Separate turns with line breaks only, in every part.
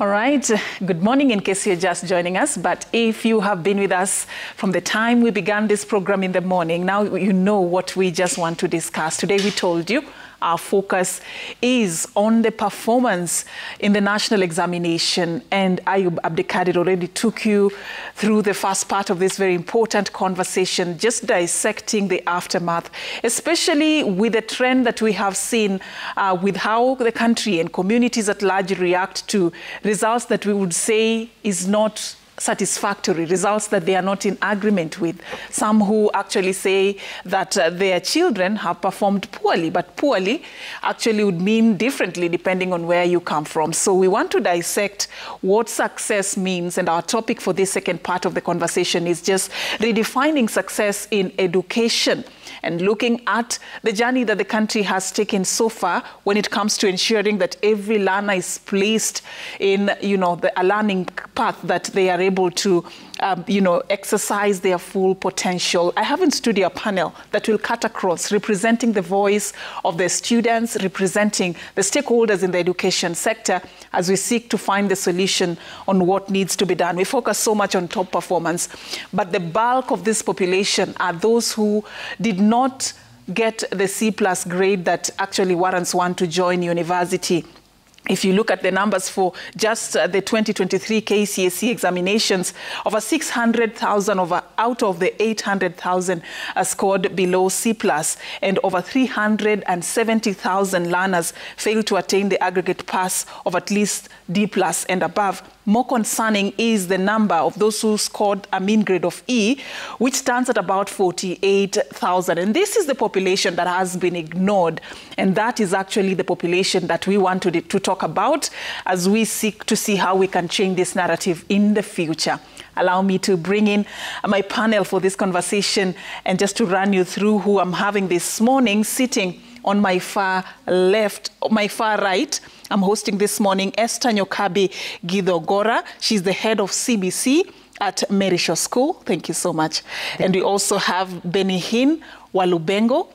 All right, good morning in case you're just joining us. But if you have been with us from the time we began this program in the morning, now you know what we just want to discuss. Today we told you our focus is on the performance in the national examination, and Ayub Abdikadir already took you through the first part of this very important conversation, just dissecting the aftermath, especially with the trend that we have seen with how the country and communities at large react to results that we would say is not satisfactory, results that they are not in agreement with. Some who actually say that their children have performed poorly, but poorly actually would mean differently depending on where you come from. So we want to dissect what success means, and our topic for this second part of the conversation is just redefining success in education, and looking at the journey that the country has taken so far when it comes to ensuring that every learner is placed in, a learning path that they are able to, exercise their full potential. I have in studio a panel that will cut across, representing the voice of the students, representing the stakeholders in the education sector as we seek to find the solution on what needs to be done. We focus so much on top performance, but the bulk of this population are those who did not get the C+ grade that actually warrants one to join university. If you look at the numbers for just the 2023 KCSE examinations, over 600,000 out of the 800,000 scored below C+, and over 370,000 learners failed to attain the aggregate pass of at least D+ and above. More concerning is the number of those who scored a mean grade of E, which stands at about 48,000. And this is the population that has been ignored. And that is actually the population that we want to talk about as we seek to see how we can change this narrative in the future. Allow me to bring in my panel for this conversation and just to run you through who I'm having this morning. Sitting on my far right, I'm hosting this morning Esther Nyokabi Githogora. She's the head of CBC at Merisho School. Thank you so much. And we also have Benihin Walubengo.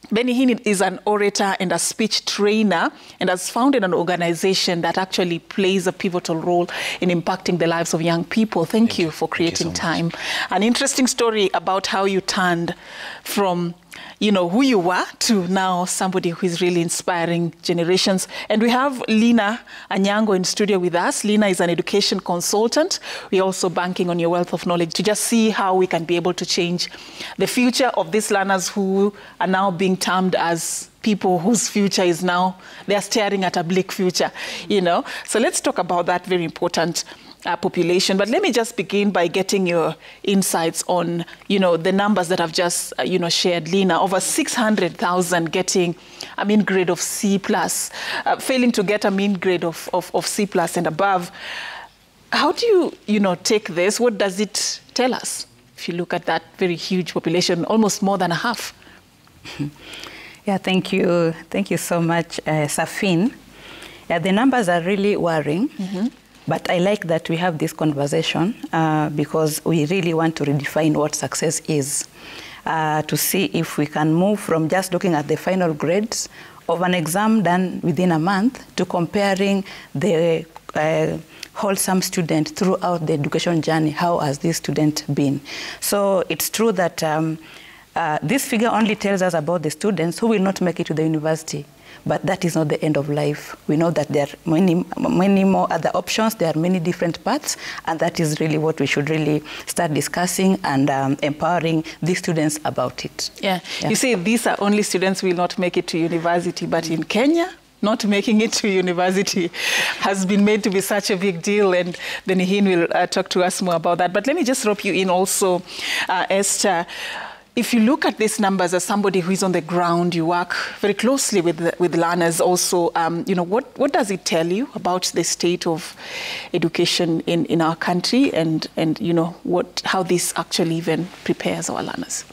Benihin is an orator and a speech trainer and has founded an organization that actually plays a pivotal role in impacting the lives of young people. Thank you for creating time. An interesting story about how you turned from who you were to now somebody who is really inspiring generations. And we have Lina Anyango in studio with us. Lina is an education consultant. We're also banking on your wealth of knowledge to just see how we can be able to change the future of these learners who are now being termed as people whose future is now, they're staring at a bleak future, So let's talk about that very important population. But let me just begin by getting your insights on, the numbers that I've just, shared, Lina. Over 600,000 getting a mean grade of C+, failing to get a mean grade of C+ and above. How do you, take this? What does it tell us? If you look at that very huge population, almost more than a half.
Yeah, thank you. Thank you so much, Safin. Yeah, the numbers are really worrying. Mm-hmm. But I like that we have this conversation because we really want to redefine what success is, to see if we can move from just looking at the final grades of an exam done within a month to comparing the wholesome student throughout the education journey. How has this student been? So it's true that this figure only tells us about the students who will not make it to the university. But that is not the end of life. We know that there are many more other options. There are many different paths, and that is really what we should really start discussing and empowering these students about it.
Yeah. You say these are only students who will not make it to university, but in Kenya, not making it to university has been made to be such a big deal, and Benihin will talk to us more about that. But let me just rope you in also, Esther. If you look at these numbers as somebody who is on the ground, you work very closely with learners also, what does it tell you about the state of education in our country and how this actually even prepares our learners?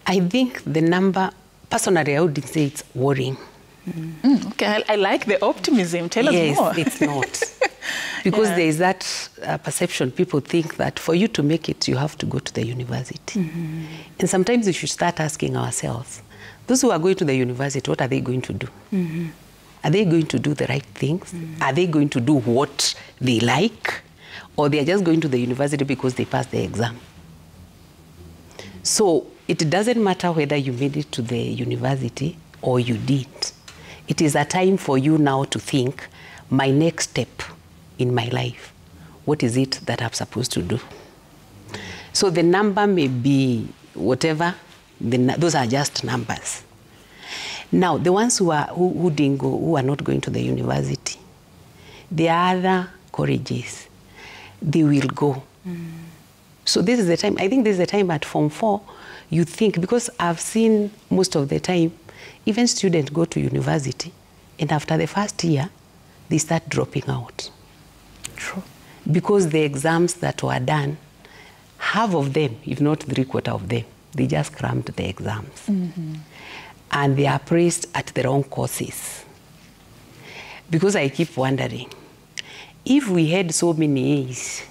I think the number, personally, I wouldn't say it's worrying.
Okay, I like the optimism. Tell us more.
Yes, it's not. Because there is that perception. People think that for you to make it, you have to go to the university. Mm-hmm. And sometimes we should start asking ourselves, those who are going to the university, what are they going to do? Mm-hmm. Are they going to do the right things? Are they going to do what they like? Or they are just going to the university because they passed the exam? So it doesn't matter whether you made it to the university or you didn't. It is a time for you now to think, my next step in my life, what is it that I'm supposed to do? So the number may be whatever, those are just numbers. Now, the ones who didn't go, who are not going to the university, the other colleges, they will go. So this is the time, I think this is the time at Form 4, you think, because I've seen most of the time, even students go to university, and after the first year, they start dropping out.
True.
Because the exams that were done, half of them, if not 3/4 of them, they just crammed the exams. And they are praised at the wrong courses. Because I keep wondering, if we had so many A's,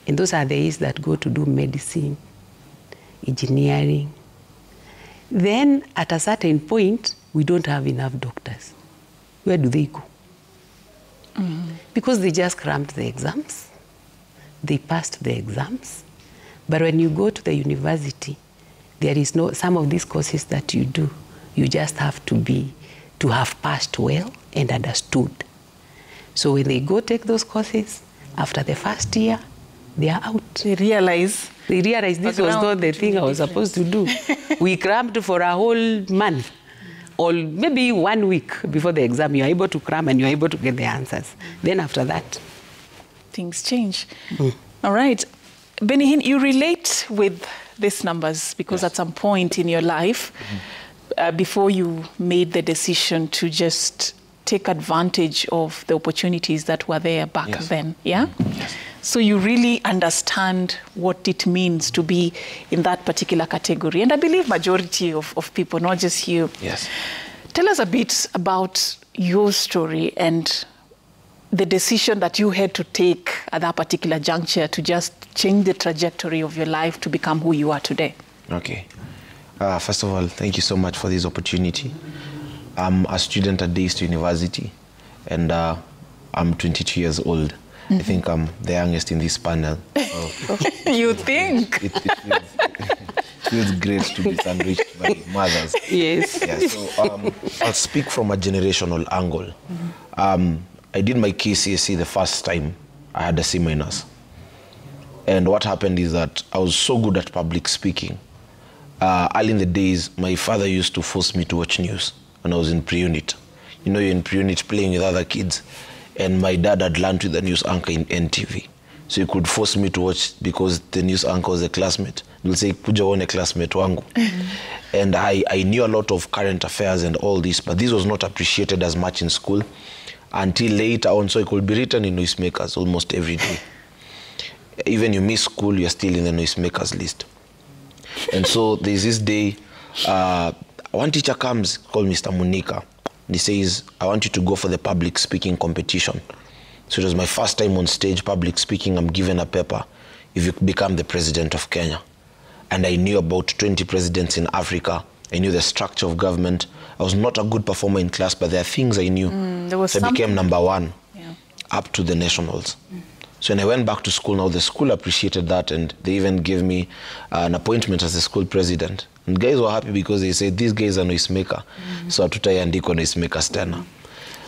and those are the A's that go to do medicine, engineering, then at a certain point, we don't have enough doctors. Where do they go? Because they just crammed the exams, they passed the exams, but when you go to the university, there is no, some of these courses that you do, you just have to have passed well and understood. So when they go take those courses, after the first year, they are out.
They realize
this was not the thing I was supposed to do. We crammed for a whole month, or maybe 1 week before the exam. You're able to cram and you're able to get the answers. Then after that,
things change. All right. Benihin, you relate with these numbers because at some point in your life, before you made the decision to just take advantage of the opportunities that were there back then, yeah? So you really understand what it means to be in that particular category. And I believe majority of people, not just you.
Yes.
Tell us a bit about your story and the decision that you had to take at that particular juncture to just change the trajectory of your life to become who you are today.
Okay. First of all, thank you so much for this opportunity. I'm a student at Days University, and I'm 22 years old. I think I'm the youngest in this panel. So
you think?
It feels great to be sandwiched by mothers.
Yes.
Yeah, so I'll speak from a generational angle. I did my KCSE the first time. I had a C-. And what happened is that I was so good at public speaking. Early in the days, my father used to force me to watch news when I was in pre-unit. You know, you're in pre-unit playing with other kids. And my dad had learned with the news anchor in NTV. So he could force me to watch because the news anchor was a classmate. He'll say, kuja uone classmate wangu. And I knew a lot of current affairs and all this, but this was not appreciated as much in school until later on. So it could be written in noisemakers almost every day. Even you miss school, you're still in the noisemakers list. And so there's this day, one teacher comes called Mr. Munika. He says, I want you to go for the public speaking competition. So it was my first time on stage, public speaking. I'm given a paper, if you become the president of Kenya. And I knew about 20 presidents in Africa. I knew the structure of government. I was not a good performer in class, but there are things I knew. So I became number 1 up to the nationals. So when I went back to school, now the school appreciated that, and they even gave me an appointment as the school president. And guys were happy because they said, these guys are noisemaker. So hatutaiandikwa noisemakers tena.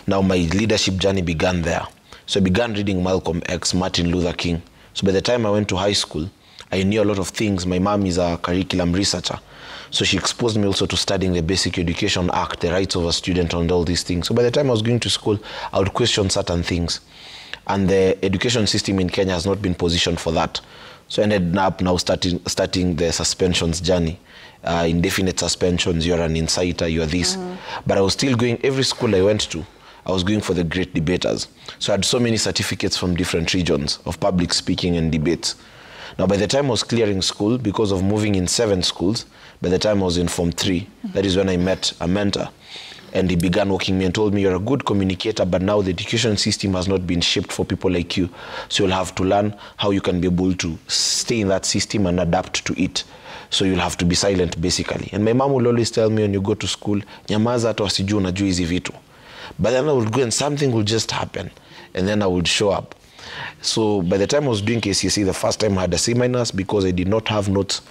Now my leadership journey began there. So I began reading Malcolm X, Martin Luther King. So by the time I went to high school, I knew a lot of things. My mom is a curriculum researcher. So she exposed me also to studying the Basic Education Act, the rights of a student, and all these things. So by the time I was going to school, I would question certain things. And the education system in Kenya has not been positioned for that. So I ended up now starting the suspensions journey. Indefinite suspensions, you're an inciter, you're this. But I was still going, every school I went to, I was going for the great debaters. So I had so many certificates from different regions of public speaking and debates. Now by the time I was clearing school, because of moving in 7 schools, by the time I was in Form 3, that is when I met a mentor. And he began walking me and told me, you're a good communicator, but now the education system has not been shaped for people like you. So you'll have to learn how you can be able to stay in that system and adapt to it. So you'll have to be silent, basically. And my mom will always tell me, when you go to school, nyamaza hata wasijue unajua hizi vitu. But then I would go and something would just happen, and then I would show up. So by the time I was doing KCSE, the first time I had a C- because I did not have notes.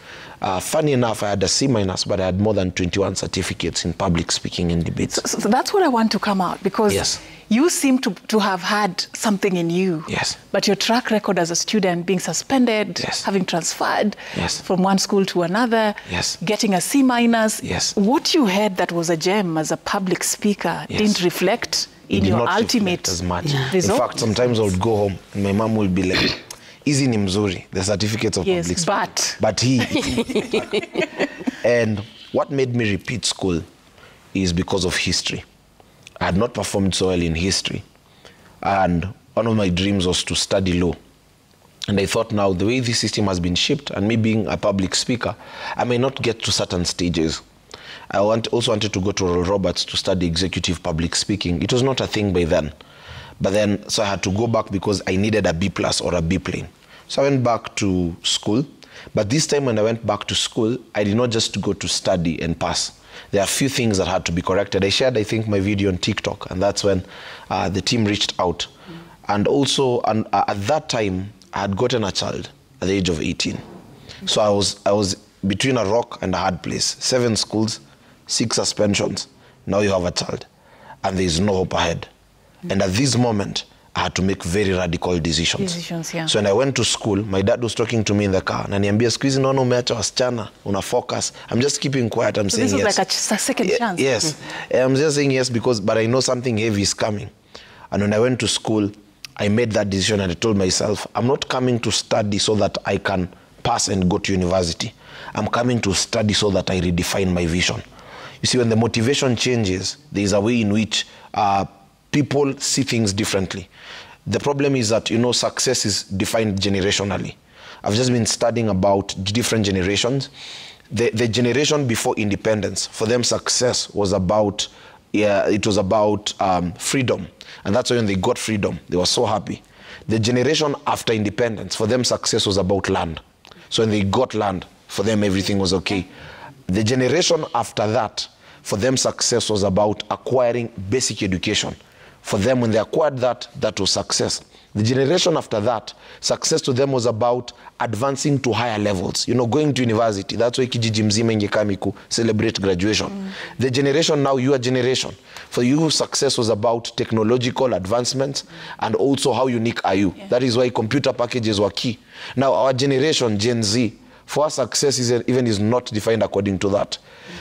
Funny enough, I had a C-, but I had more than 21 certificates in public speaking and debates.
So that's what I want to come out, because
yes.
you seem to have had something in you.
Yes.
But your track record as a student, being suspended,
yes.
having transferred
yes.
from one school to another,
yes.
getting a C-,
yes.
what you had that was a gem as a public speaker
yes.
didn't reflect in your ultimate
as much.
result.
In fact, sometimes I would go home and my mom would be like, "Easy ni mzuri, the certificates of public speaking." But he. And what made me repeat school is because of history. I had not performed so well in history. And one of my dreams was to study law. And I thought, now, the way this system has been shaped, and me being a public speaker, I may not get to certain stages. I also wanted to go to Royal Roberts to study executive public speaking. It was not a thing by then. But then, so I had to go back because I needed a B+ or a B plane. So I went back to school. But this time when I went back to school, I did not just go to study and pass. There are a few things that had to be corrected. I shared, I think, my video on TikTok, and that's when the team reached out. And also, at that time, I had gotten a child at the age of 18. So I was between a rock and a hard place. 7 schools, 6 suspensions. Now you have a child, and there is no hope ahead. And at this moment, I had to make very radical decisions.
Yeah.
So when I went to school, my dad was talking to me in the car. Na niambia, siku hizi naona umeacha wasichana, una focus. I'm just keeping quiet. I'm saying yes.
This was like a second chance.
Yes. I'm just saying yes but I know something heavy is coming. And when I went to school, I made that decision and I told myself, I'm not coming to study so that I can pass and go to university. I'm coming to study so that I redefine my vision. You see, when the motivation changes, there is a way in which people see things differently. The problem is that, success is defined generationally. I've just been studying about different generations. The generation before independence, for them success was about, freedom. And that's why when they got freedom, they were so happy. The generation after independence, for them success was about land. So when they got land, for them everything was okay. The generation after that, for them success was about acquiring basic education. For them, when they acquired that, that was success. The generation after that, success to them was about advancing to higher levels. Going to university. That's why kijiji mzima ingekamiku celebrate graduation. The generation now, your generation. For you, success was about technological advancements and also how unique are you. Yeah. That is why computer packages were key. Now, our generation, Gen Z, for us, success is not defined according to that.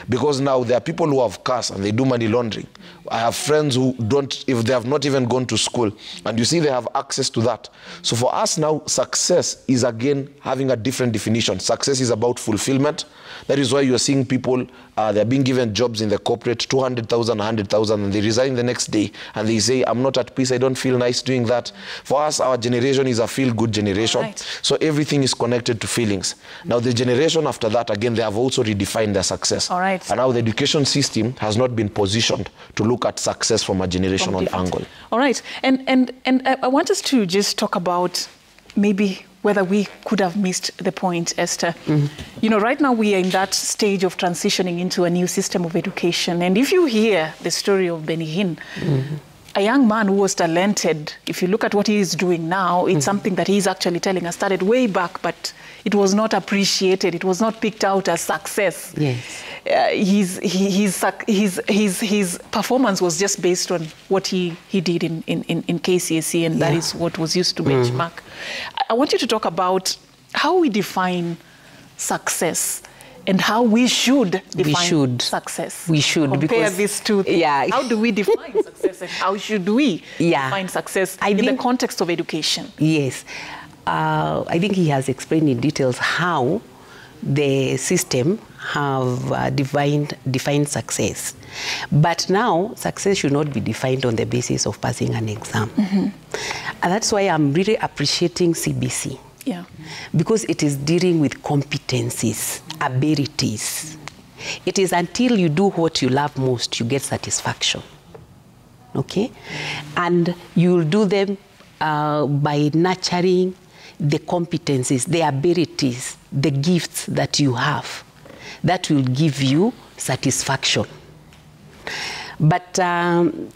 Because now there are people who have cars and they do money laundering. I have friends who don't, if they have not even gone to school, and you see they have access to that. So for us now, success is again having a different definition. Success is about fulfillment. That is why you're seeing people, they're being given jobs in the corporate, 200,000, 100,000, and they resign the next day, and they say, I'm not at peace, I don't feel nice doing that. For us, our generation is a feel-good generation. Right. So everything is connected to feelings. Now the generation after that, again, they have also redefined their success.
All right.
And now the education system has not been positioned to look at success from a generational angle.
All right. And I want us to just talk about maybe whether we could have missed the point, Esther. Mm-hmm. Right now we are in that stage of transitioning into a new system of education. And if you hear the story of Benny Hinn, a young man who was talented, if you look at what he is doing now, it's something that he's actually telling us started way back, but it was not appreciated. It was not picked out as success.
Yes.
His performance was just based on what he did in KCSE, and that is what was used to benchmark. I want you to talk about how we define success and how we should define success.
We should.
Compare these two things.
Yeah.
How do we define success and how should we define success in the context of education?
Yes. I think he has explained in details how the system have defined success. But now, success should not be defined on the basis of passing an exam. Mm-hmm. And that's why I'm really appreciating CBC.
Yeah.
Because it is dealing with competencies, abilities. It is until you do what you love most, you get satisfaction. Okay? And you'll do them by nurturing the competencies, the abilities, the gifts that you have. That will give you satisfaction. But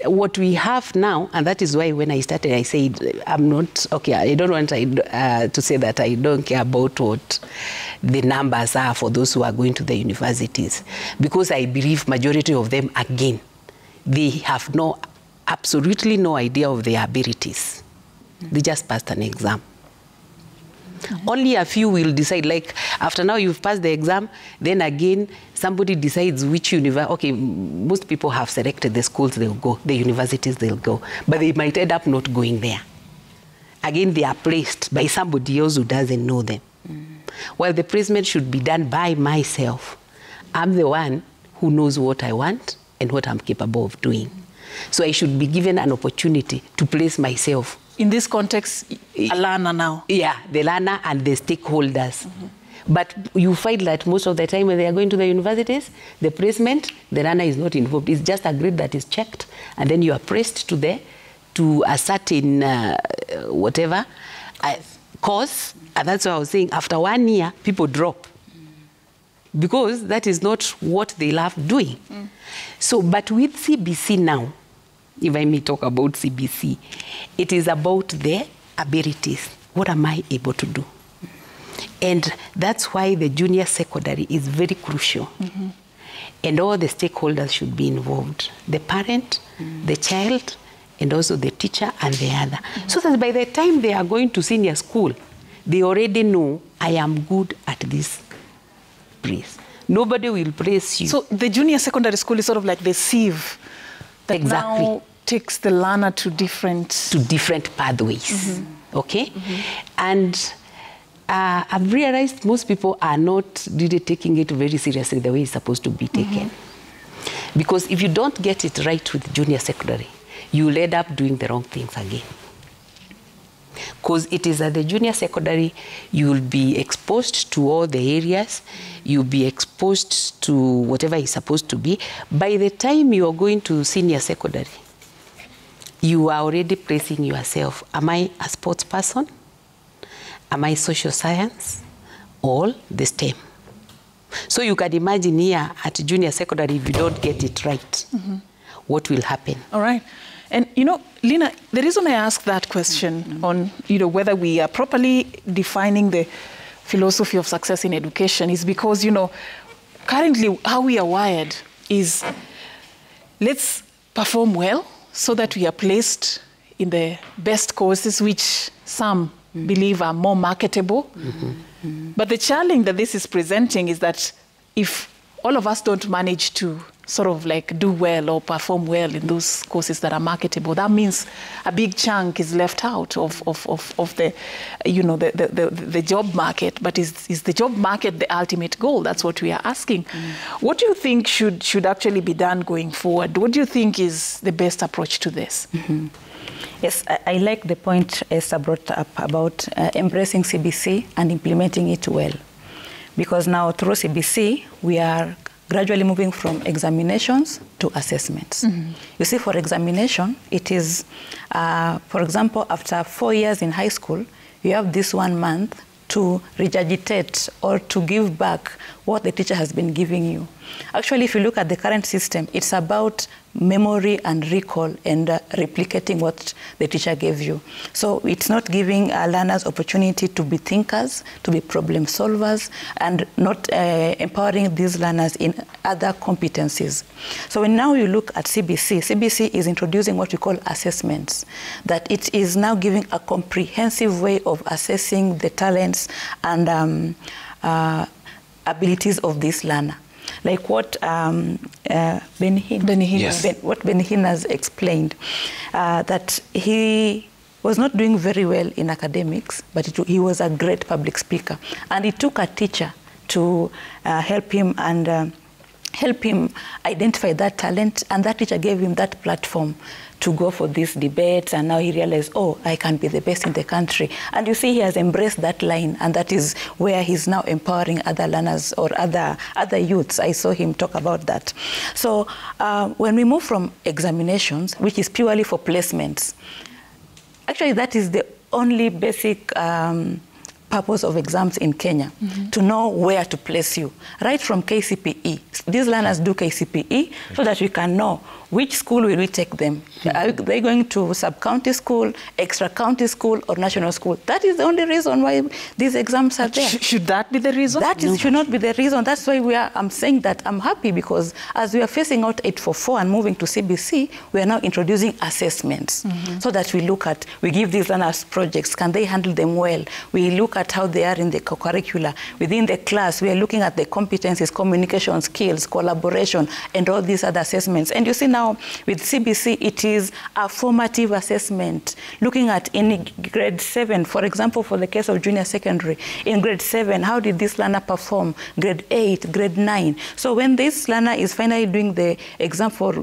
what we have now, and that is why when I started, I said, I'm not, okay, I don't want to say that I don't care about what the numbers are for those who are going to the universities. Because I believe majority of them, again, they have absolutely no idea of their abilities. They just passed an exam. Only a few will decide, like after now you've passed the exam, then again somebody decides which university. Okay, most people have selected the schools they'll go, the universities they'll go, but they might end up not going there. Again, they are placed by somebody else who doesn't know them. Well, the placement should be done by myself. I'm the one who knows what I want and what I'm capable of doing. So I should be given an opportunity to place myself.
In this context, a learner now.
Yeah, the learner and the stakeholders. But you find that most of the time when they are going to the universities, the placement, the learner is not involved. It's just a grade that is checked, and then you are placed to a certain whatever course. And that's what I was saying. After 1 year, people drop. Because that is not what they love doing. So, but with CBC now, if I may talk about CBC, it is about the abilities. What am I able to do? And that's why the junior secondary is very crucial. And all the stakeholders should be involved. The parent, the child, and also the teacher and the other. So that by the time they are going to senior school, they already know, I am good at this place. Nobody will praise you.
So the junior secondary school is sort of like the sieve that now takes the learner to different
pathways. Okay? And I've realized most people are not really taking it very seriously the way it's supposed to be taken. Because if you don't get it right with junior secondary, you will end up doing the wrong things again. Because it is at the junior secondary, you will be exposed to all the areas, you'll be exposed to whatever is supposed to be. By the time you are going to senior secondary, you are already placing yourself. Am I a sports person? Am I social science? Or the STEM? So you can imagine here at junior secondary, if you don't get it right, what will happen?
All right. And, you know, Lina, the reason I ask that question on, you know, whether we are properly defining the philosophy of success in education is because, you know, currently how we are wired is let's perform well so that we are placed in the best courses, which some believe are more marketable. But the challenge that this is presenting is that if all of us don't manage to sort of like do well or perform well in those courses that are marketable, that means a big chunk is left out of the, you know, the job market. But is the job market the ultimate goal? That's what we are asking. What do you think should actually be done going forward? What do you think is the best approach to this?
Yes, I like the point Esther brought up about embracing CBC and implementing it well. Because now through CBC, we are gradually moving from examinations to assessments. You see, for examination, it is, for example, after 4 years in high school, you have this 1 month to regurgitate or to give back what the teacher has been giving you. Actually, if you look at the current system, it's about memory and recall and replicating what the teacher gave you. So it's not giving learners opportunity to be thinkers, to be problem solvers, and not empowering these learners in other competencies. So when now you look at CBC, CBC is introducing what we call assessments, that it is now giving a comprehensive way of assessing the talents and abilities of this learner. Like what Ben has explained, that he was not doing very well in academics, but he was a great public speaker. And it took a teacher to help him and help him identify that talent, and that teacher gave him that platform to go for these debates, and now he realized, oh, I can be the best in the country. And you see, he has embraced that line, and that is where he's now empowering other learners or other youths. I saw him talk about that. So when we move from examinations, which is purely for placements, actually that is the only basic purpose of exams in Kenya, to know where to place you, right from KCPE. These learners do KCPE so that we can know which school will we take them. Are they going to sub-county school, extra-county school, or national school? That is the only reason why these exams are there.
Should that be the reason?
That should not be the reason. That's why I'm saying that I'm happy, because as we are phasing out 844 and moving to CBC, we are now introducing assessments so that we give these learners projects. Can they handle them well? We look at how they are in the curricula. Within the class, we are looking at the competencies, communication skills, collaboration, and all these other assessments. And you see now with CBC, it is a formative assessment, looking at in grade 7, for example, for the case of junior secondary, in grade 7, how did this learner perform? Grade 8, grade 9. So when this learner is finally doing the exam for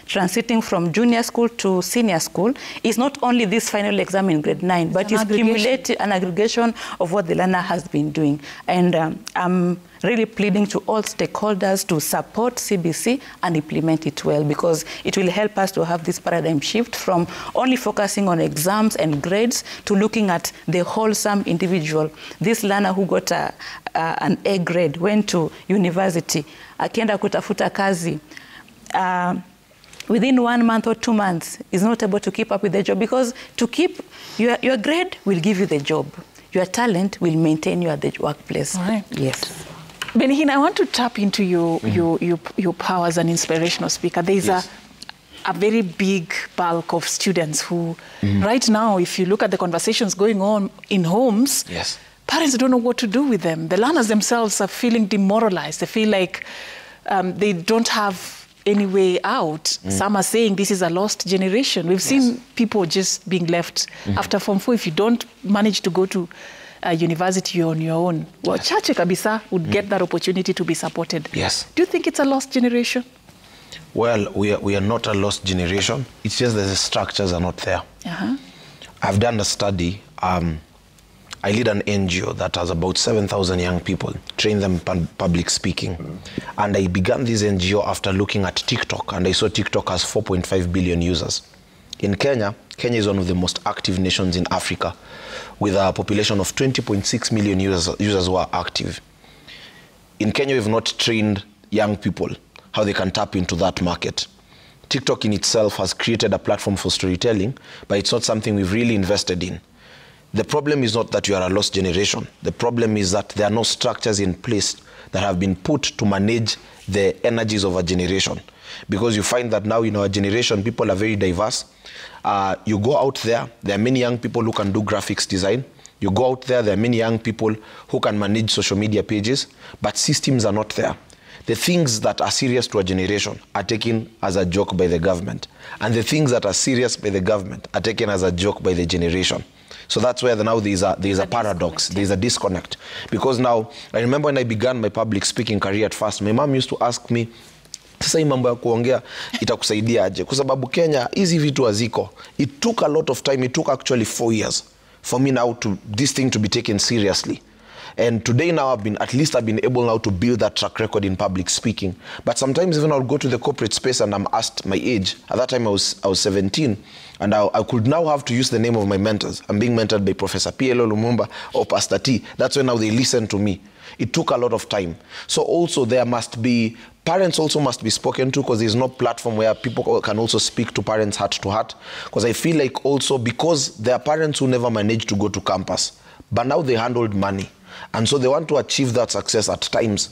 transiting from junior school to senior school, it's not only this final exam in grade 9, but it's cumulative, an aggregation of what the learner has been doing. And I'm really pleading to all stakeholders to support CBC and implement it well, because it will help us to have this paradigm shift from only focusing on exams and grades to looking at the wholesome individual. This learner who got an A grade, went to university, akienda kutafuta kazi, within 1 month or 2 months is not able to keep up with the job, because to keep your grade will give you the job. Your talent will maintain you at the workplace.
All right.
Yes.
Benihin, I want to tap into your power as an inspirational speaker. There's a very big bulk of students who, right now, if you look at the conversations going on in homes, parents don't know what to do with them. The learners themselves are feeling demoralized. They feel like they don't have any way out. Some are saying this is a lost generation. We've seen people just being left after Form 4. If you don't manage to go to university on your own, well, chache kabisa would get that opportunity to be supported.
Yes.
Do you think it's a lost generation?
Well, we are not a lost generation. It's just that the structures are not there. I've done a study. I lead an NGO that has about 7,000 young people, train them in public speaking. And I began this NGO after looking at TikTok, and I saw TikTok has 4.5 billion users. In Kenya, Kenya is one of the most active nations in Africa, with a population of 20.6 million users who are active. In Kenya, we've not trained young people how they can tap into that market. TikTok in itself has created a platform for storytelling, but it's not something we've really invested in. The problem is not that you are a lost generation. The problem is that there are no structures in place that have been put to manage the energies of a generation. Because you find that now in our generation, people are very diverse. You go out there are many young people who can do graphics design. You go out there are many young people who can manage social media pages, but systems are not there. The things that are serious to a generation are taken as a joke by the government. And the things that are serious by the government are taken as a joke by the generation. So that's where now there's a paradox, there's a disconnect. Because now, I remember when I began my public speaking career at first, my mom used to ask me, sasa hii mambo ya kuongea itakusaidia aje? Kwa sababu Kenya hizi vitu haziko. It took a lot of time. It took actually 4 years for me now this thing to be taken seriously. And today now I've been able now to build that track record in public speaking. But sometimes even I'll go to the corporate space and I'm asked my age. At that time I was 17, and I could now have to use the name of my mentors. I'm being mentored by Professor P.L.O. Lumumba or Pastor T. That's when now they listen to me. It took a lot of time. So also parents also must be spoken to, because there's no platform where people can also speak to parents heart to heart. Because I feel like also, because there are parents who never managed to go to campus, but now they handled money. And so they want to achieve that success at times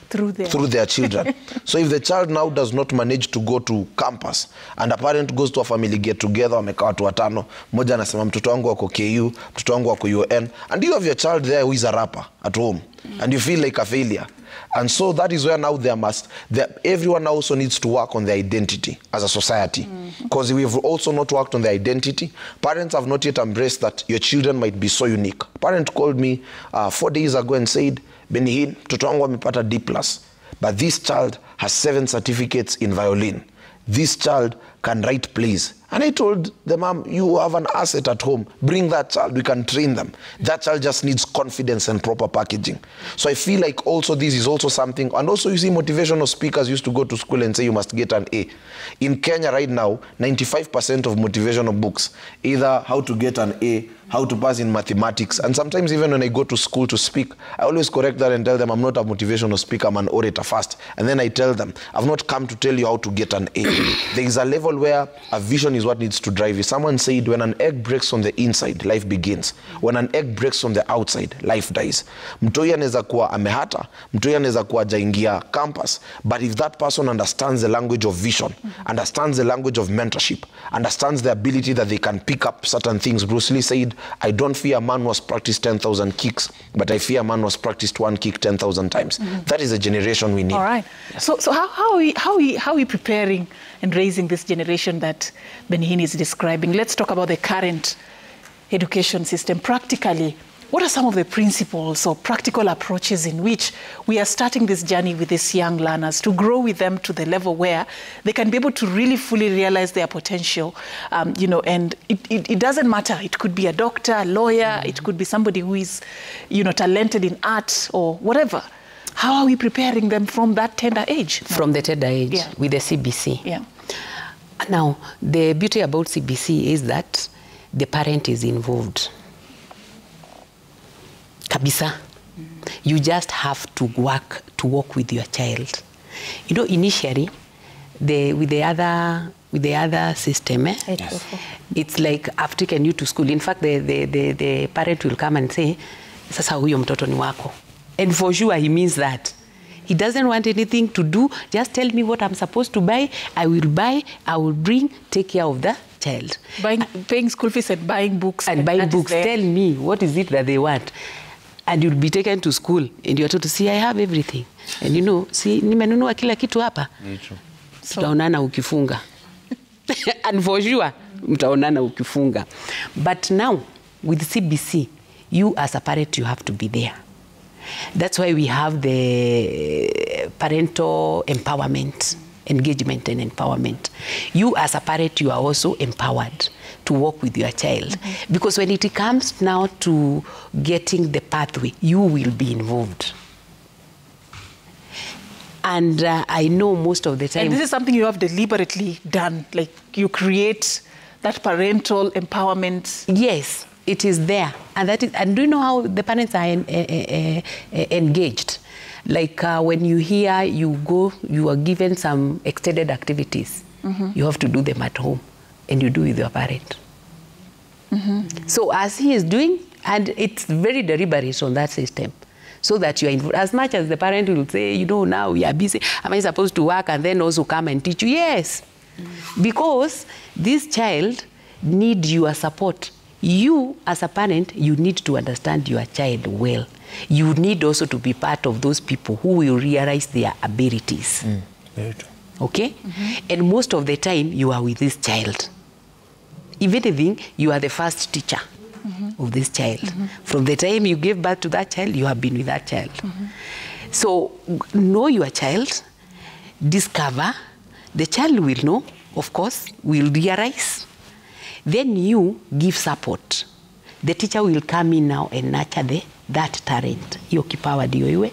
through their children. So if the child now does not manage to go to campus, and a parent goes to a family get together, wamekaa watu watano, mmoja anasema mtoto wangu wako KU, mtoto wangu wako UN, and you have your child there who is a rapper at home, and you feel like a failure. And so that is where now everyone also needs to work on their identity as a society. Because we've also not worked on their identity. Parents have not yet embraced that your children might be so unique. A parent called me 4 days ago and said, Benihin, mtoto wangu amepata D+. But this child has 7 certificates in violin. This child can write plays. And I told the mom, you have an asset at home. Bring that child. We can train them. That child just needs confidence and proper packaging. So I feel like also this is also something. And also you see motivational speakers used to go to school and say you must get an A. In Kenya right now, 95% of motivational books, either how to get an A, how to pass in mathematics. And sometimes even when I go to school to speak, I always correct that and tell them I'm not a motivational speaker, I'm an orator first. And then I tell them, I've not come to tell you how to get an A. There is a level where a vision is what needs to drive you. Someone said, when an egg breaks from the inside, life begins. When an egg breaks from the outside, life dies. Mtoi anaweza kuwa amehata, mtoi anaweza kuwa jaingia campus, but if that person understands the language of vision, understands the language of mentorship, understands the ability that they can pick up certain things. Bruce Lee said, I don't fear a man who has practiced 10,000 kicks, but I fear a man who has practiced one kick 10,000 times. That is the generation we need.
All right. Yes. So how are we preparing and raising this generation that Benihini is describing? Let's talk about the current education system. Practically, what are some of the principles or practical approaches in which we are starting this journey with these young learners to grow with them to the level where they can be able to really fully realize their potential, you know, and it doesn't matter. It could be a doctor, a lawyer, it could be somebody who is, you know, talented in art or whatever. How are we preparing them from that tender age?
From the tender age, with the CBC.
Yeah.
Now, the beauty about CBC is that the parent is involved. Kabisa. You just have to work with your child. You know, initially, with the other system, it's like I've taken you to school. In fact, the parent will come and say, "Sasa huyo mtoto ni wako." And for sure, he means that. He doesn't want anything to do. Just tell me what I'm supposed to buy. I will buy. I will bring. Take care of the child.
Paying school fees and buying books.
And buying books. Tell me what is it that they want. And you'll be taken to school and you're told to see, I have everything. And you know, see, nimenunua kila kitu hapa. Mtaonana ukifunga. And for sure, mtaonana ukifunga. But now, with CBC, you as a parent, you have to be there. That's why we have the parental empowerment, engagement and empowerment. You as a parent, you are also empowered to work with your child. Because when it comes now to getting the pathway, you will be involved. And I know most of the time...
And this is something you have deliberately done, like you create that parental empowerment.
Yes, it is there. And that is, and do you know how the parents are engaged? Like when you hear, you go, you are given some extended activities. You have to do them at home. And you do with your parent. So as he is doing, and it's very deliberate on that system, so that you are involved. As much as the parent will say, you know, now we are busy, am I supposed to work and then also come and teach you? Yes. Because this child needs your support. You, as a parent, you need to understand your child well. You need also to be part of those people who will realize their abilities.
Very true.
Okay? And most of the time, you are with this child. If anything, you are the first teacher of this child. From the time you give birth to that child, you have been with that child. So, know your child, discover, the child will know, of course, will realize. Then you give support. The teacher will come in now and nurture that talent. Hiyo kipawa ndio iwe.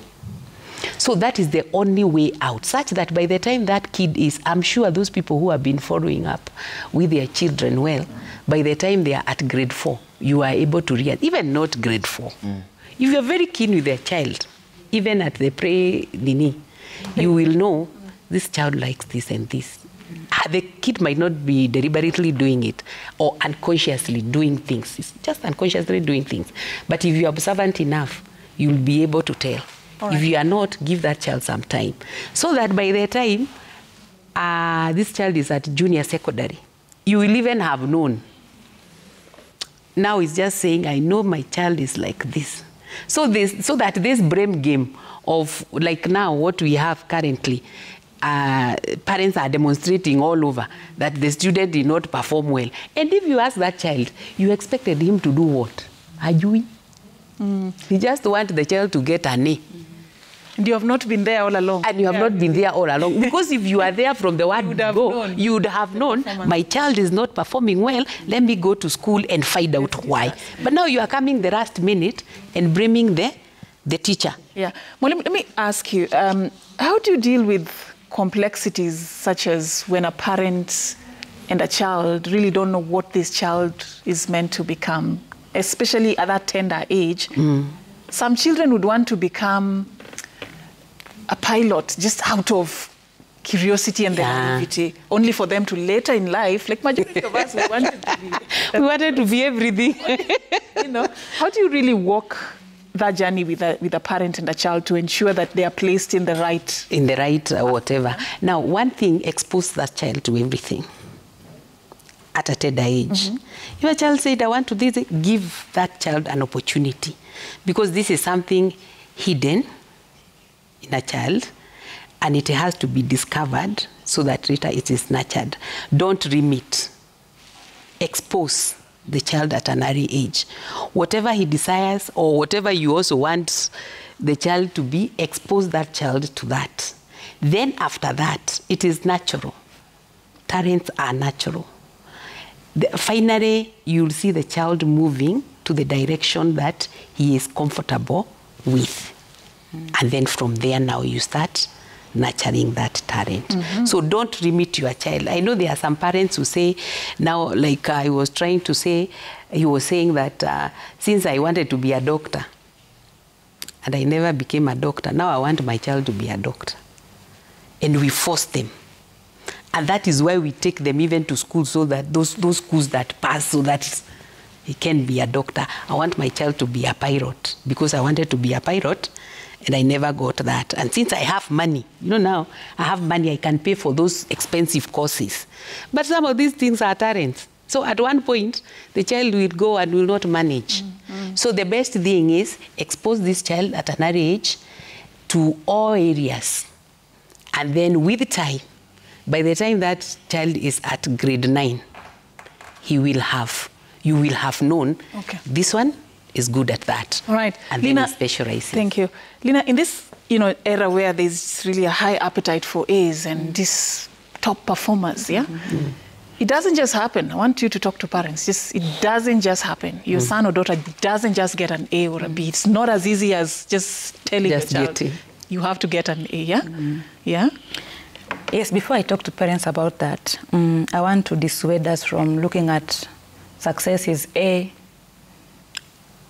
So that is the only way out, such that by the time that kid is, I'm sure those people who have been following up with their children well, by the time they are at grade 4, you are able to read, even not grade 4. If you're very keen with their child, even at the pre-nini, you will know this child likes this and this. The kid might not be deliberately doing it or unconsciously doing things. It's just unconsciously doing things. But if you're observant enough, you'll be able to tell. Right. If you are not, give that child some time. So that by the time this child is at junior secondary, you will even have known. Now it's just saying, I know my child is like this. So that this brain game of, like now what we have currently, parents are demonstrating all over that the student did not perform well. And if you ask that child, you expected him to do what? Ajui. He just want the child to get an A.
And you have not been there all along.
And you have not been there all along. Because if you are there from the word go, you would have known my child is not performing well. Let me go to school and find out why. But now you are coming the last minute and blaming the teacher.
Yeah. Well, let me ask you, how do you deal with complexities such as when a parent and a child really don't know what this child is meant to become, especially at that tender age? Some children would want to become a pilot just out of curiosity and naivety, only for them to later in life, like majority of us, we wanted to be.
We wanted to be everything.
You know, how do you really walk that journey with a parent and a child to ensure that they are placed in the right...
In the right whatever. Now, one thing, expose that child to everything at a tender age. If a child said, I want to do this, give that child an opportunity. Because this is something hidden in a child, and it has to be discovered so that later it is nurtured. Don't remit. Expose the child at an early age. Whatever he desires or whatever you also want the child to be, expose that child to that. Then after that, it is natural. Talents are natural. Finally, you'll see the child moving to the direction that he is comfortable with. And then from there now you start nurturing that talent. So don't remit your child. I know there are some parents who say, now, like I was trying to say, he was saying that since I wanted to be a doctor, and I never became a doctor, now I want my child to be a doctor. And we force them. And that is why we take them even to school, so that those schools that pass, so that he can be a doctor. I want my child to be a pilot, because I wanted to be a pilot, and I never got that. And since I have money, you know, now I have money, I can pay for those expensive courses. But some of these things are talents. So at one point, the child will go and will not manage. So the best thing is expose this child at an early age to all areas. And then with time, by the time that child is at grade 9, you will have known, this one is good at that.
All right.
And
Lina,
then specializes.
Thank you. Lina, in this era where there's really a high appetite for A's and these top performers, it doesn't just happen. I want you to talk to parents. It doesn't just happen. Your son or daughter doesn't just get an A or a B. It's not as easy as just telling your child, you have to get an A, yeah?
Yes, before I talk to parents about that, I want to dissuade us from looking at success is A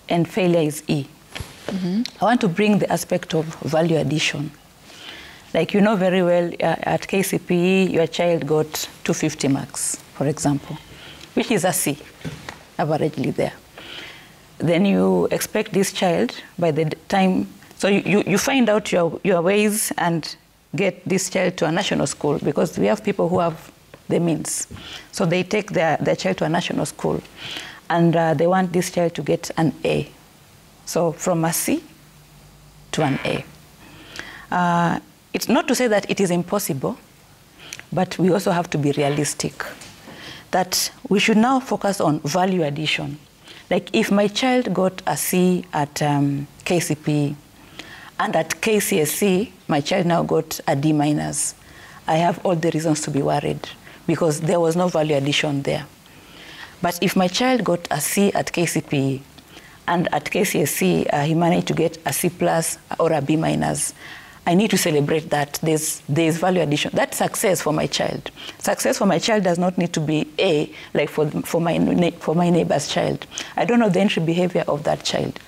and failure is E. I want to bring the aspect of value addition. Like, you know very well, at KCPE, your child got 250 marks, for example, which is a C, averagely there. Then you expect this child, by the time, so you find out your ways and get this child to a national school, because we have people who have the means. So they take their child to a national school, and they want this child to get an A. So from a C to an A. It's not to say that it is impossible, but we also have to be realistic, that we should now focus on value addition. Like, if my child got a C at KCPE, and at KCSE, my child now got a D-, I have all the reasons to be worried, because there was no value addition there. But if my child got a C at KCPE, and at KCSE, he managed to get a C+ or a B-, I need to celebrate that. There's value addition. That's success for my child. Success for my child does not need to be A, like for my neighbor's child. I don't know the entry behavior of that child.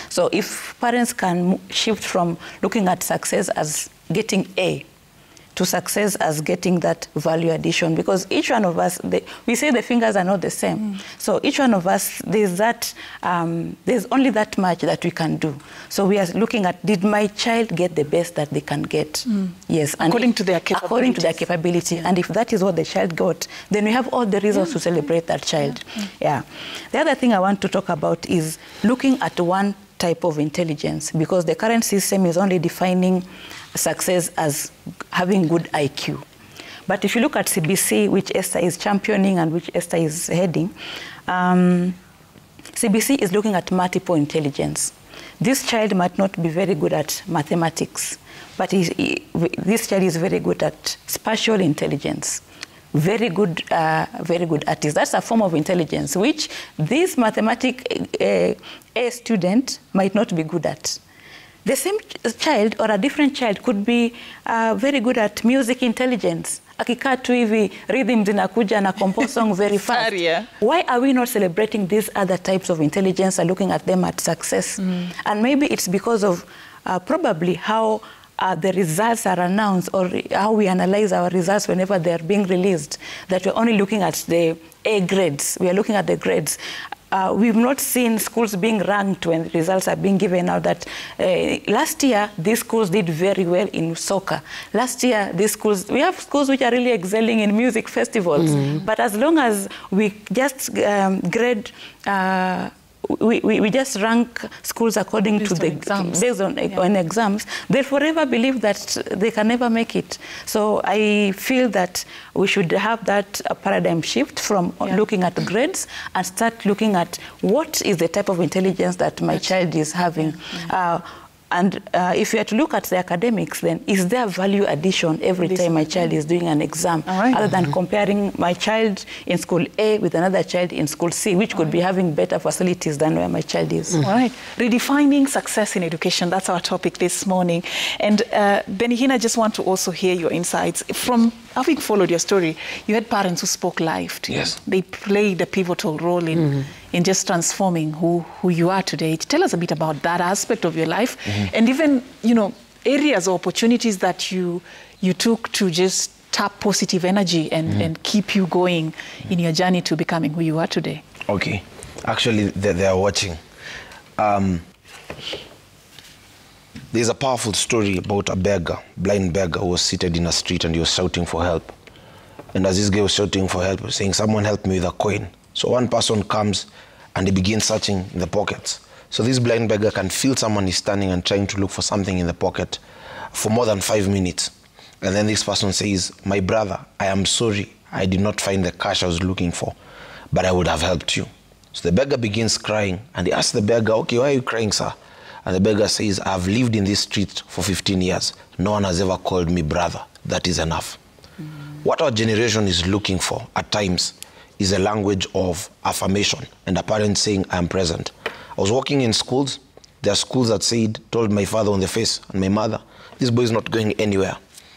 So if parents can shift from looking at success as getting A to success as getting that value addition, because each one of us, we say the fingers are not the same. So each one of us, there's only that much that we can do. So we are looking at, did my child get the best that they can get? Yes. And
according to their capability.
According to their capability. And if that is what the child got, then we have all the reasons to celebrate that child. The other thing I want to talk about is looking at one type of intelligence, because the current system is only defining success as having good IQ. But if you look at CBC, which Esther is championing and which Esther is heading, CBC is looking at multiple intelligence, this child might not be very good at mathematics, but this child is very good at spatial intelligence. Very good artist. That's a form of intelligence which this A student might not be good at. The same child or a different child could be very good at music intelligence. Akikaa tu hivi, rhythm zinakuja na compose song very fast. Why are we not celebrating these other types of intelligence and looking at them at success? And maybe it's because of probably how the results are announced, or how we analyze our results whenever they are being released, that we're only looking at the A grades. We are looking at the grades. We've not seen schools being ranked when the results are being given out. That last year, these schools did very well in soccer. Last year, we have schools which are really excelling in music festivals. But as long as we just grade, we just rank schools according to the exams. Based on exams, they forever believe that they can never make it. So I feel that we should have that paradigm shift from looking at grades and start looking at what is the type of intelligence that my child is having. And if you are to look at the academics, then is there value addition every time my child is doing an exam, other than comparing my child in school A with another child in school C, which could be having better facilities than where my child is.
All right. Redefining success in education, that's our topic this morning. And Benihina, I just want to also hear your insights. From having followed your story, you had parents who spoke life to you. They played a pivotal role in just transforming who you are today. Tell us a bit about that aspect of your life, and even, areas or opportunities that you took to just tap positive energy and keep you going in your journey to becoming who you are today.
Okay. Actually, they are watching. There's a powerful story about a beggar, blind beggar, who was seated in a street and he was shouting for help. And as this guy was shouting for help, he was saying, "Someone help me with a coin." So one person comes and he begins searching in the pockets. So this blind beggar can feel someone is standing and trying to look for something in the pocket for more than 5 minutes. And then this person says, "My brother, I am sorry. I did not find the cash I was looking for, but I would have helped you." So the beggar begins crying, and he asks the beggar, "Okay, why are you crying, sir?" And the beggar says, "I've lived in this street for 15 years. No one has ever called me brother. That is enough." What our generation is looking for at times is a language of affirmation and a parent saying, "I am present." I was working in schools. There are schools that told my father on the face and my mother, "This boy is not going anywhere."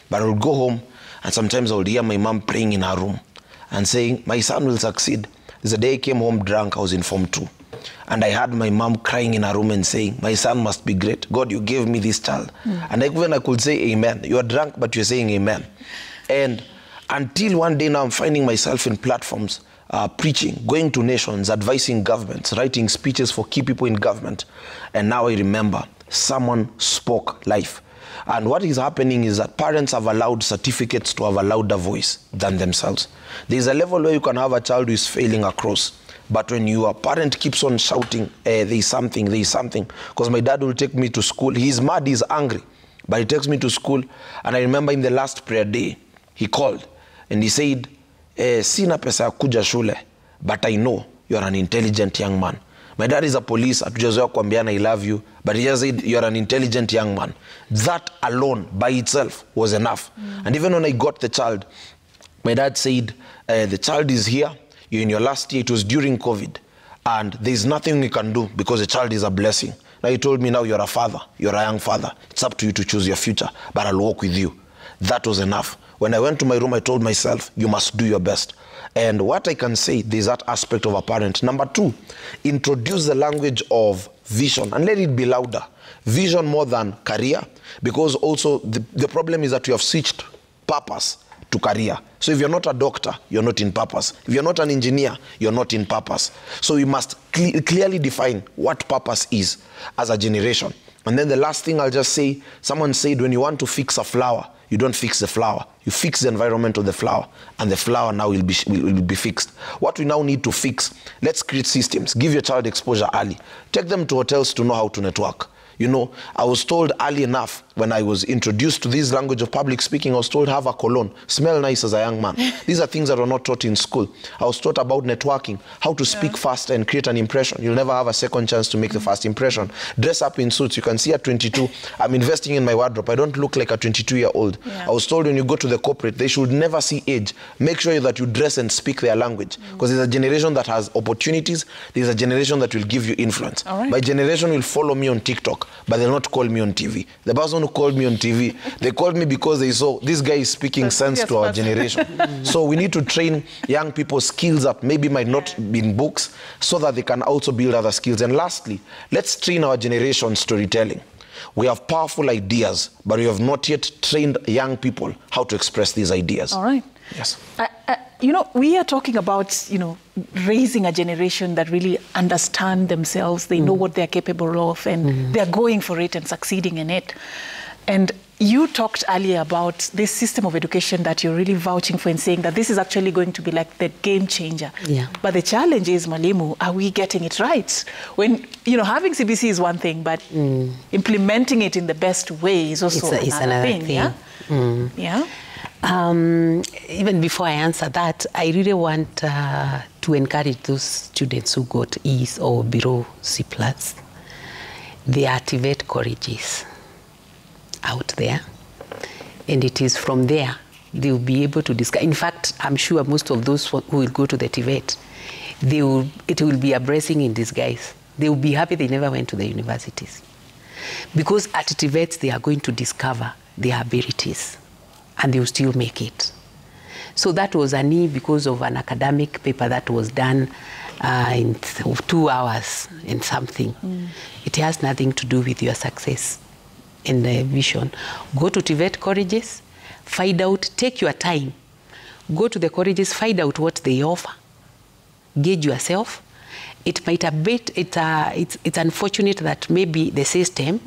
But I would go home, and sometimes I would hear my mom praying in her room and saying, "My son will succeed." There's a day I came home drunk. I was in Form 2. And I heard my mom crying in her room and saying, "My son must be great. God, you gave me this child." And I could say amen. You are drunk, but you're saying amen. And until one day now, I'm finding myself in platforms, preaching, going to nations, advising governments, writing speeches for key people in government. And now I remember someone spoke life. And what is happening is that parents have allowed certificates to have a louder voice than themselves. There's a level where you can have a child who is failing across. But when your parent keeps on shouting, there is something. Because my dad will take me to school. He's mad, he's angry. But he takes me to school. And I remember in the last prayer day, he called. And he said, "Sina pesa ya kuja shule, but I know you are an intelligent young man." My dad is a police, hatujazoea kuambiana I love you, but he just said, "You are an intelligent young man." That alone by itself was enough. And even when I got the child, my dad said, "The child is here. You're in your last year." It was during COVID. And there's nothing you can do because the child is a blessing. Now he told me, "Now you're a father. You're a young father. It's up to you to choose your future, but I'll walk with you." That was enough. When I went to my room, I told myself, "You must do your best." And what I can say, there's that aspect of a parent. Number 2, introduce the language of vision and let it be louder. Vision more than career, because also the problem is that we have switched purpose to career. So if you're not a doctor, you're not in purpose. If you're not an engineer, you're not in purpose. So we must clearly define what purpose is as a generation. And then the last thing I'll just say, someone said when you want to fix a flower, you don't fix the flower. You fix the environment of the flower, and the flower now will be fixed. What we now need to fix, let's create systems. Give your child exposure early. Take them to hotels to know how to network. I was told early enough when I was introduced to this language of public speaking, I was told, have a cologne, smell nice as a young man. These are things that were not taught in school. I was taught about networking, how to speak fast and create an impression. You'll never have a second chance to make the first impression. Dress up in suits. You can see at 22, I'm investing in my wardrobe. I don't look like a 22-year-old. I was told when you go to the corporate, they should never see age. Make sure that you dress and speak their language. Because there's a generation that has opportunities. There's a generation that will give you influence. My generation will follow me on TikTok, but they'll not call me on TV. The person who called me on TV, they called me because they saw this guy is speaking sense to our generation. So we need to train young people's skills up, maybe might not be in books, so that they can also build other skills. And lastly, let's train our generation storytelling. We have powerful ideas, but we have not yet trained young people how to express these ideas.
All right.
Yes.
You know, we are talking about, you know, raising a generation that really understand themselves. They know what they're capable of, and they're going for it and succeeding in it. And you talked earlier about this system of education that you're really vouching for and saying that this is actually going to be like the game changer.
Yeah.
But the challenge is, Mwalimu, are we getting it right? When, you know, having CBC is one thing, but implementing it in the best way is also another thing. Yeah? Yeah.
Even before I answer that, I really want to encourage those students who got E's or below C+. They activate colleges out there, and it is from there they'll be able to discuss. In fact, I'm sure most of those who will go to the TVET, it will be a blessing in disguise. They will be happy they never went to the universities, because at TVET they are going to discover their abilities, and they will still make it. So that was a need because of an academic paper that was done in 2 hours and something. It has nothing to do with your success in the vision. Go to TVET colleges, find out, take your time. Go to the colleges, find out what they offer. Gauge yourself. It might a bit, it's unfortunate that maybe the system,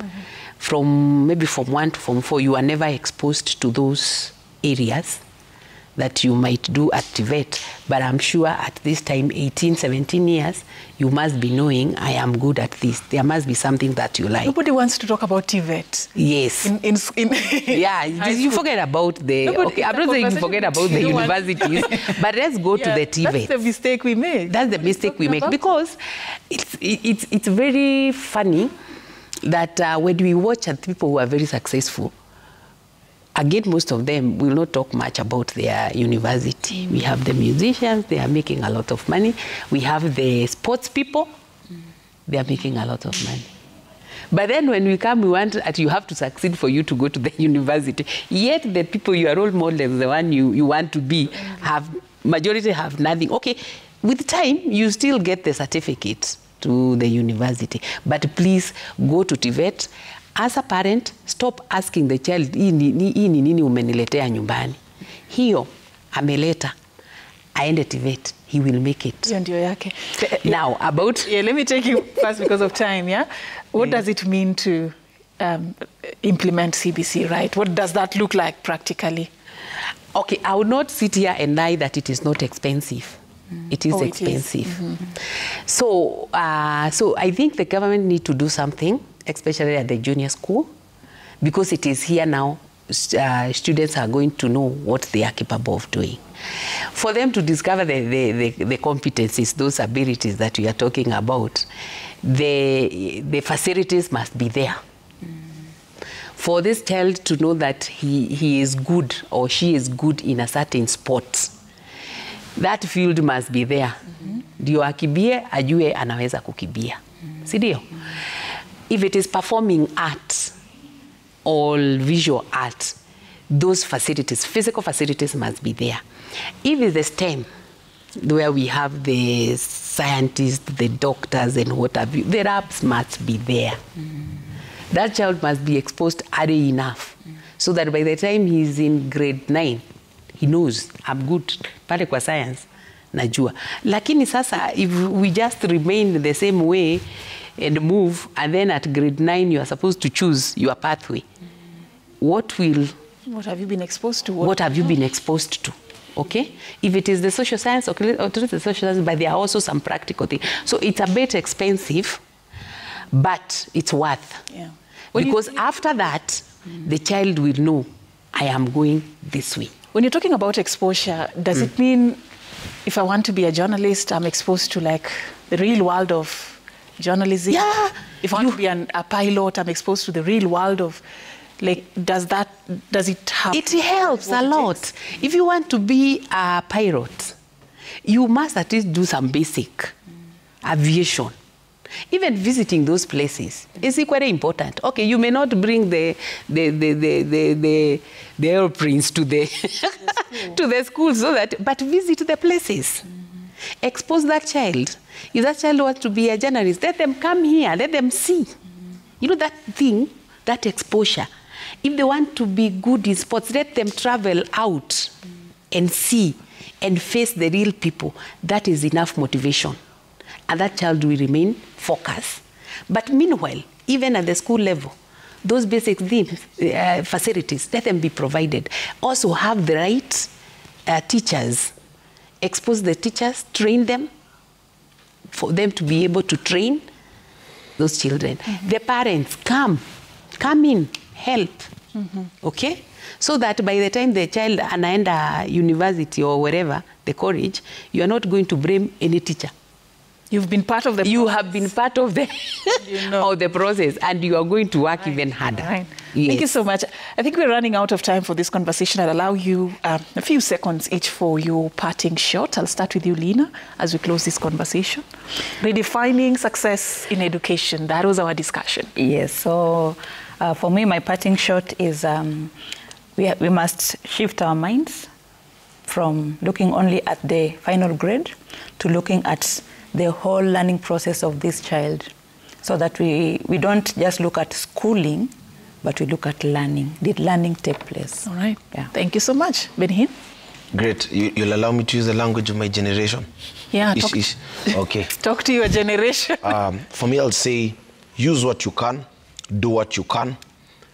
maybe from 1 to Form 4, you are never exposed to those areas that you might do at TVET. But I'm sure at this time, 18, 17 years, you must be knowing, I am good at this. There must be something that you like.
Nobody wants to talk about TVET.
Yes. Yeah, you forget about the... Okay, I'm not saying you forget about the universities, but let's go to the TVET.
That's the mistake we make.
That's the mistake we make, because it's very funny that when we watch at people who are very successful, again, most of them will not talk much about their university. We have the musicians, they are making a lot of money. We have the sports people, they are making a lot of money. But then when we come, we want that you have to succeed for you to go to the university. Yet the people, your role models, the one you want to be, majority have nothing. Okay, with time, you still get the certificate to the university. But please go to TVET. As a parent, stop asking the child, hii ni nini umeniletea nyumbani. Hiyo ameleta, aende TVET, he will make it.
Ndio yake.
Now, about...
Yeah, let me take you first because of time, yeah? What does it mean to implement CBC, right? What does that look like practically?
Okay, I would not sit here and lie that it is not expensive. It is expensive. So I think the government need to do something, especially at the junior school, because it is here now. Students are going to know what they are capable of doing. For them to discover the competencies, those abilities that we are talking about, the facilities must be there. For this child to know that he is good or she is good in a certain sport, that field must be there. Ndio akibie, ajue anaweza kukibia. Sidio? If it is performing art or visual art, those facilities, physical facilities must be there. If it's the STEM, where we have the scientists, the doctors and what have you, the labs must be there. That child must be exposed early enough so that by the time he's in grade 9, he knows, I'm good, pale kwa science, najua. Lakini sasa, if we just remain the same way and move, and then at grade 9 you are supposed to choose your pathway, what have you been exposed to? What have you been exposed to? Okay? If it is the social science, okay, or to the social science, but there are also some practical things. So it's a bit expensive, but it's worth.
Yeah.
Because after that, the child will know, I am going this way.
When you're talking about exposure, does it mean if I want to be a journalist, I'm exposed to like the real world of journalism?
Yeah.
If I want to be a pilot, I'm exposed to the real world of, like, does it help?
It helps a lot. If you want to be a pilot, you must at least do some basic aviation. Even visiting those places is equally important. Okay, you may not bring the airplanes to the to the school, but visit the places. Expose that child. If that child wants to be a journalist, let them come here, let them see. You know, that thing, that exposure. If they want to be good in sports, let them travel out and see and face the real people. That is enough motivation. And that child will remain focused. But meanwhile, even at the school level, those basic things, facilities, let them be provided. Also have the right teachers. Expose the teachers, train them, for them to be able to train those children. The parents, come in, help, okay? So that by the time the child anaenda university or wherever, the college, you are not going to blame any teacher.
You've been part of the process.
You have been part of the, of the process, and you are going to work even harder.
Right.
Yes.
Thank you so much. I think we're running out of time for this conversation. I'll allow you a few seconds each for your parting shot. I'll start with you, Lina, as we close this conversation. Redefining success in education. That was our discussion.
Yes. So for me, my parting shot is we must shift our minds from looking only at the final grade to looking at the whole learning process of this child, so that we don't just look at schooling, but we look at learning. Did learning take place?
All right.
Yeah.
Thank you so much. Benhin?
Great. You'll allow me to use the language of my generation?
Yeah.
Okay.
Talk to your generation.
For me, I'll say, use what you can, do what you can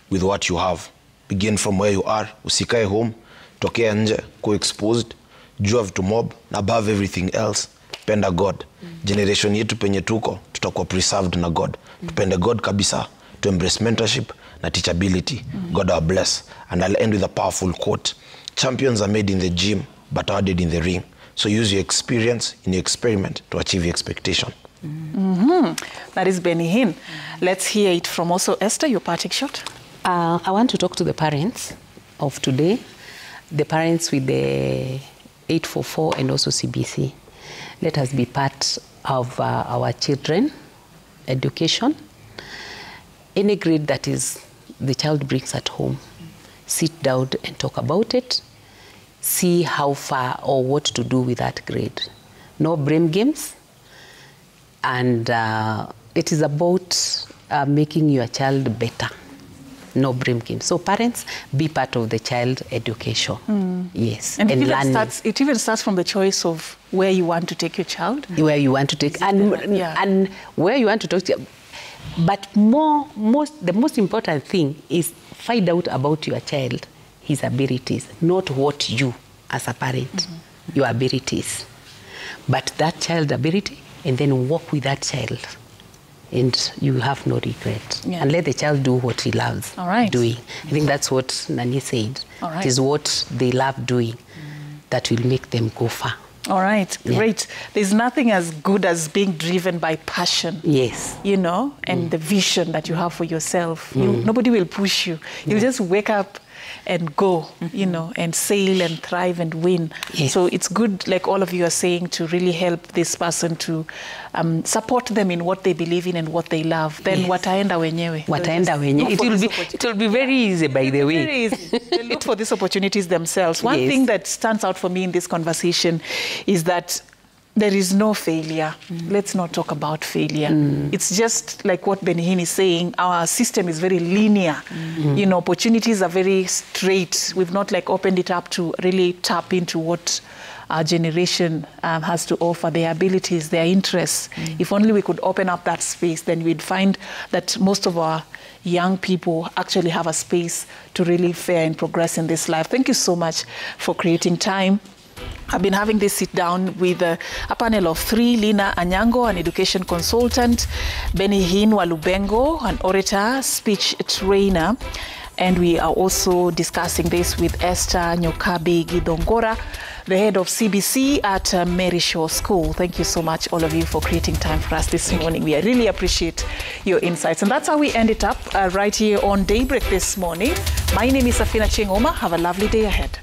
with what you have. Begin from where you are. Usikae home, tokea nje, co-exposed, jua vitu mob, and above everything else, penda God. Generation yetu penye tuko, tutakuwa preserved na God. Tupende God kabisa, to embrace mentorship na teachability. God will bless. And I'll end with a powerful quote. Champions are made in the gym, but awarded in the ring. So use your experience in your experiment to achieve your expectation.
That is Benhin. Let's hear it from also Esther, your parting shot.
I want to talk to the parents of today, the parents with the 844 and also CBC. Let us be part of our children education. Any grade that is the child brings at home, sit down and talk about it. See how far or what to do with that grade. No blame games. And it is about making your child better. No blame games. So parents, be part of the child education. Yes.
And
it
even starts from the choice of where you want to take your child.
Where you want to take, and where you want to talk. But the most important thing is find out about your child, his abilities, not what you as a parent, your abilities. But that child ability, and then work with that child. And you have no regret. Yeah. And let the child do what he loves doing. I think that's what Nani said. It is what they love doing that will make them go far.
All right, great. There's nothing as good as being driven by passion.
Yes.
You know, and the vision that you have for yourself. Nobody will push you. You'll just wake up and go, you know, and sail and thrive and win. Yes. So it's good, like all of you are saying, to really help this person to support them in what they believe in and what they love. Then wataenda wenyewe.
Wataenda wenyewe. It will be very easy, by the way.
Very easy. They look for these opportunities themselves. One thing that stands out for me in this conversation is that there is no failure. Let's not talk about failure. It's just like what Benhin is saying. Our system is very linear. You know, opportunities are very straight. We've not like opened it up to really tap into what our generation has to offer, their abilities, their interests. If only we could open up that space, then we'd find that most of our young people actually have a space to really fare and progress in this life. Thank you so much for creating time. I've been having this sit down with a panel of three: Lina Anyango, an education consultant; Benhin Walubengo, an orator, speech trainer; And we are also discussing this with Esther Nyokabi Gidongora, the head of CBC at Mary Shaw School. Thank you so much, all of you, for creating time for us this morning. We really appreciate your insights. And that's how we end it up right here on Daybreak this morning. My name is Safina Chingoma. Have a lovely day ahead.